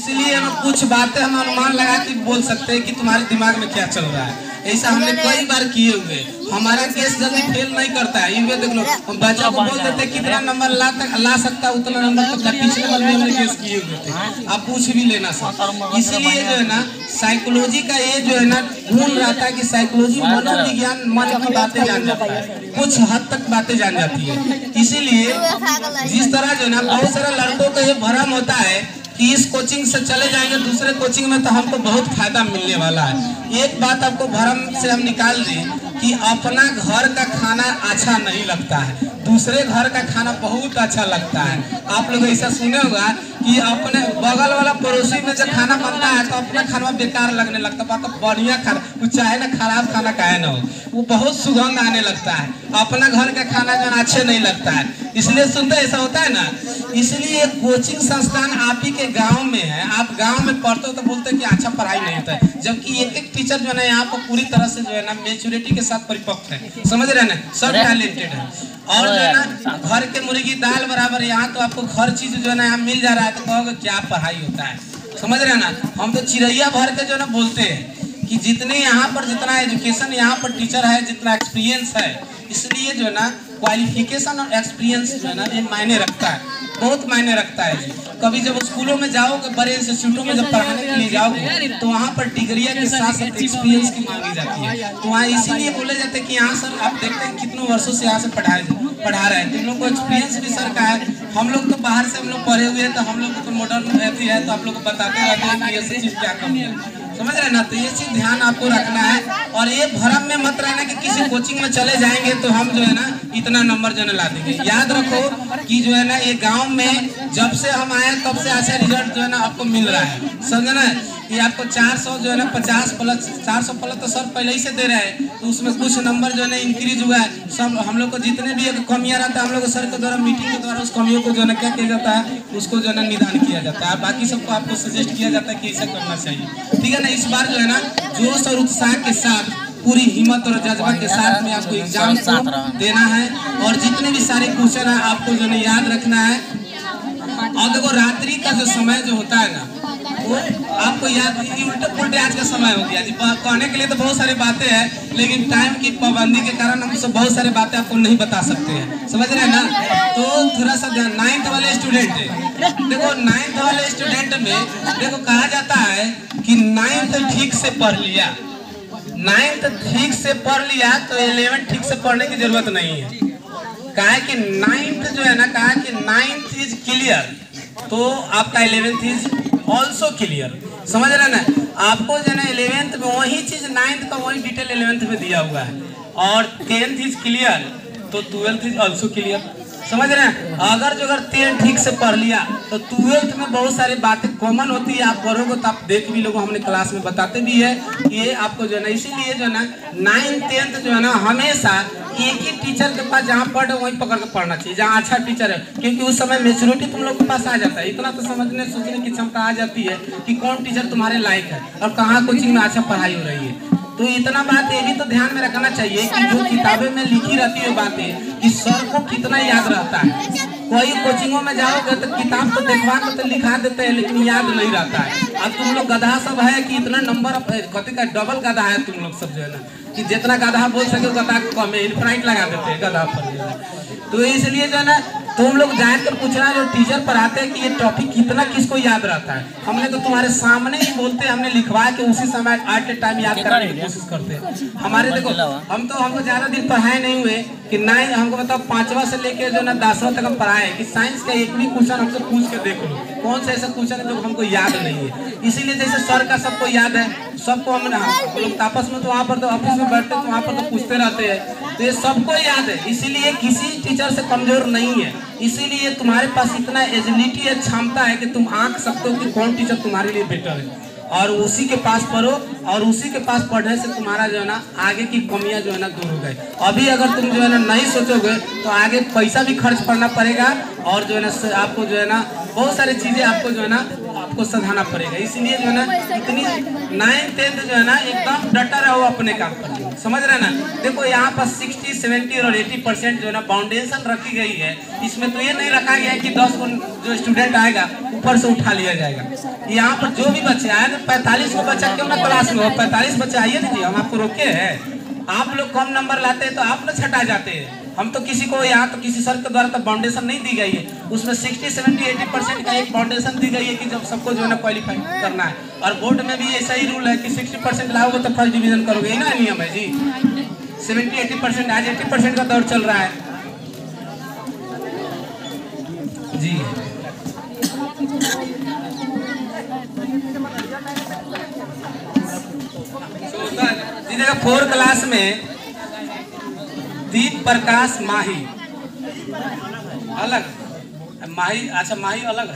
इसलिए हम कुछ बातें हम अनुमान लगा के बोल सकते हैं कि तुम्हारे दिमाग में क्या चल रहा है। ऐसा हमने कई बार किए हुए। हमारा केस जल्दी फेल नहीं करता है। ये देख लो, हम बच्चा को बोल देते कितना नंबर ला सकता है उतना नंबर तक पिछले बार में हमने केस किए हुए थे। आप पूछ भी लेना सर। इसलिए जो है ना साइकोलॉजी का ये जो है ना गुण रहता है कि साइकोलॉजी मनोविज्ञान मन की बातें जान जाता है, कुछ हद तक बातें जान जाती है। इसीलिए जिस तरह जो है ना बहुत सारे लड़कों का ये भ्रम होता है कि इस कोचिंग से चले जाएंगे दूसरे कोचिंग में तो हमको बहुत फायदा मिलने वाला है। एक बात आपको भ्रम से हम निकाल दें कि अपना घर का खाना अच्छा नहीं लगता है, दूसरे घर का खाना बहुत अच्छा लगता है। आप लोग ऐसा सुने होगा कि अपने बगल वाला पड़ोसी में जब खाना बनता है तो अपना खाना बेकार लगने लगता है, तो बढ़िया खाना, कुछ चाहे ना खराब खाना काहे ना हो, वो बहुत सुगंध आने लगता है। अपना घर का खाना जो अच्छे नहीं लगता है, इसलिए सुनते ऐसा होता है ना। इसलिए कोचिंग संस्थान आप ही के गांव में है, आप गांव में पढ़ते हो तो बोलते हैं कि अच्छा पढ़ाई नहीं होता है, जबकि एक एक टीचर जो है ना यहाँ पर पूरी तरह से जो है ना मेच्योरिटी के साथ परिपक्व है, समझ रहे ना, सब टैलेंटेड है। और जो है ना घर के मुर्गी दाल बराबर, यहाँ तो आपको हर चीज जो है ना यहाँ मिल जा रहा है, तो कहोगे क्या पढ़ाई होता है, समझ रहे ना। हम तो चिड़ैया भर के जो है ना बोलते हैं कि जितने यहाँ पर जितना एजुकेशन यहाँ पर टीचर है, जितना एक्सपीरियंस है, इसलिए जो है ना क्वालिफिकेशन और एक्सपीरियंस जो है ना ये मायने रखता है, बहुत मायने रखता है जी। कभी जब स्कूलों में जाओगे, बड़े इंस्टीट्यूटों में जब पढ़ाने के लिए जाओगे तो वहाँ पर डिग्रिया के साथ साथ एक्सपीरियंस की मांगी जाती है। तो वहाँ इसीलिए बोले जाते हैं कि यहाँ सर आप देखते हैं कितने वर्षों से यहाँ से पढ़ा रहे हैं, तुम लोग को एक्सपीरियंस भी सर का है। हम लोग तो बाहर से हम लोग पढ़े हुए हैं, तो हम लोग को तो मॉडर्न रहती है, तो आप लोग को बताते रहते हैं कि ये सब चीज़ क्या कमी है, समझ रहे ना। तो ये चीज़ ध्यान आपको रखना है, और ये भ्रम में मत रहना कि किसी कोचिंग में चले जाएंगे तो हम जो है ना इतना नंबर जो है ला देंगे। याद रखो कि जो है ना ये गांव में जब से हम आए तब से अच्छा रिजल्ट जो है ना आपको मिल रहा है, समझे ना। कि आपको 400 जो है ना 50 प्लस 400 प्लस तो सर पहले ही से दे रहे हैं, तो उसमें कुछ नंबर जो है ना इंक्रीज हुआ है। सब हम लोग को जितने भी कमियां रहता है हम लोग को सर के द्वारा मीटिंग के द्वारा उस कमियों को जो है ना क्या किया जाता है, उसको जो है ना निदान किया जाता है। बाकी सबको आपको सजेस्ट किया जाता है कि ऐसा करना चाहिए, ठीक है ना। इस बार जो है ना जोश और उत्साह के साथ, पूरी हिम्मत और जज्बा के साथ में आपको एग्जाम को देना है, और जितने भी सारे क्वेश्चन है आपको जो है याद रखना है। और देखो रात्रि का जो समय जो होता है ना वो आपको याद, उल्टे पुल्टे आज का समय हो गया जी। कहने के लिए तो बहुत सारी बातें हैं, लेकिन टाइम की पाबंदी के कारण हम सब बहुत सारी बातें आपको नहीं बता सकते हैं, समझ रहे हैं ना। तो थोड़ा सा ध्यान, 9th वाले स्टूडेंट देखो, 9th वाले स्टूडेंट में देखो कहा जाता है कि 9th ठीक से पढ़ लिया, 9th ठीक से पढ़ लिया तो 11th ठीक से पढ़ने की जरूरत नहीं है। कहा कि 9th जो है ना, कहा कि 9th इज क्लियर तो आपका 11th इज ऑल्सो क्लियर, समझ रहे ना। आपको जो है ना 11th में वही चीज 9th का वही डिटेल 11th में दिया हुआ है, और 10th इज क्लियर तो 12th इज ऑल्सो क्लियर, समझ रहे हैं। अगर 10th ठीक से पढ़ लिया तो 12th में बहुत सारी बातें कॉमन होती है, आप पढ़ोगे तो आप देख भी लोग, हमने क्लास में बताते भी है ये आपको जो है ना। इसीलिए जो है ना 9th 10th जो है ना हमेशा एक ही टीचर के पास जहाँ पढ़े वहीं पकड़ के पढ़ना चाहिए, जहाँ अच्छा टीचर है, क्योंकि उस समय मेच्योरिटी तुम लोग के पास आ जाता है, इतना तो समझने सोचने की क्षमता आ जाती है कि कौन टीचर तुम्हारे लायक है और कहाँ कोचिंग में अच्छा पढ़ाई हो रही है। तो इतना बात ये भी तो ध्यान में रखना चाहिए कि जो किताबें में लिखी रहती है बातें कि सर को कितना याद रहता है। कोई कोचिंगों में जाओगे तो किताब तो देखवा के तो लिखा देते हैं, लेकिन याद नहीं रहता है। अब तुम लोग गधा सब है कि इतना नंबर कथी का डबल गधा है तुम लोग सब जो है ना, कि जितना गधा बोल सके गधा कम है, इनफाइट लगा देते हैं गधा पर। तो इसलिए जो है ना तुम लोग जाकर पूछना जो टीचर पढ़ाते हैं कि ये टॉपिक कितना किसको याद रहता है। हमने तो तुम्हारे सामने ही बोलते हैं, हमने लिखवा के उसी समय एट ए टाइम याद करने की कोशिश करते हैं। हमारे देखो हमको ज्यादा दिन पढ़ाए नहीं हुए कि 9 हमको बताओ 5वां से लेके जो ना 10वां तक हम पढ़ाए कि साइंस का एक भी क्वेश्चन हमसे पूछ के देख लो कौन सा ऐसा क्वेश्चन है जो हमको याद नहीं है। इसीलिए जैसे सर का सबको याद है, सबको हम लोग आपस में तो वहाँ पर तो ऑफिस में बैठते तो वहाँ पर तो पूछते रहते हैं, तो ये सबको याद है। इसीलिए किसी टीचर से कमजोर नहीं है, इसीलिए तुम्हारे पास इतना एबिलिटी है, क्षमता है कि तुम आंक सकते हो कि कौन टीचर तुम्हारे लिए बेटर है, और उसी के पास पढ़ो, और उसी के पास पढ़ने से तुम्हारा जो है ना आगे की कमियां जो है ना दूर हो गए। अभी अगर तुम जो है ना नहीं सोचोगे तो आगे पैसा भी खर्च करना पड़ेगा, और जो है ना आपको जो है ना बहुत सारी चीजें आपको जो है ना आपको सधाना पड़ेगा। इसलिए जो है ना इतनी 9th 10th जो है ना एकदम डटा रहो अपने काम पर, समझ रहे ना। देखो यहाँ पर 60, 70 और 80% जो है ना फाउंडेशन रखी गई है। इसमें तो ये नहीं रखा गया है कि 10 को जो स्टूडेंट आएगा ऊपर से उठा लिया जाएगा। यहाँ पर जो भी बच्चे आए 45 को बच्चा क्यों ना क्लास में हो, 45 बच्चे आइए दीजिए, हम आपको रोके हैं। आप लोग कम नंबर लाते हैं तो आप लोग छटा जाते हैं। हम तो किसी को यहाँ तो किसी सर के द्वारा तो फाउंडेशन नहीं दी गई है। उसमें 60, 70, 80% का एक फाउंडेशन दी गई है कि जब सबको जो है ना क्वालिफाई करना है। और बोर्ड में भी ऐसा ही रूल है कि 60% लाओगे तो फर्स्ट डिवीजन करोगे, यही ना नियम है जी। 70, 80% आज 80% का दौर चल रहा है जी। देखा 4 क्लास में दीप प्रकाश माही अलग, माही अच्छा माही अलग है।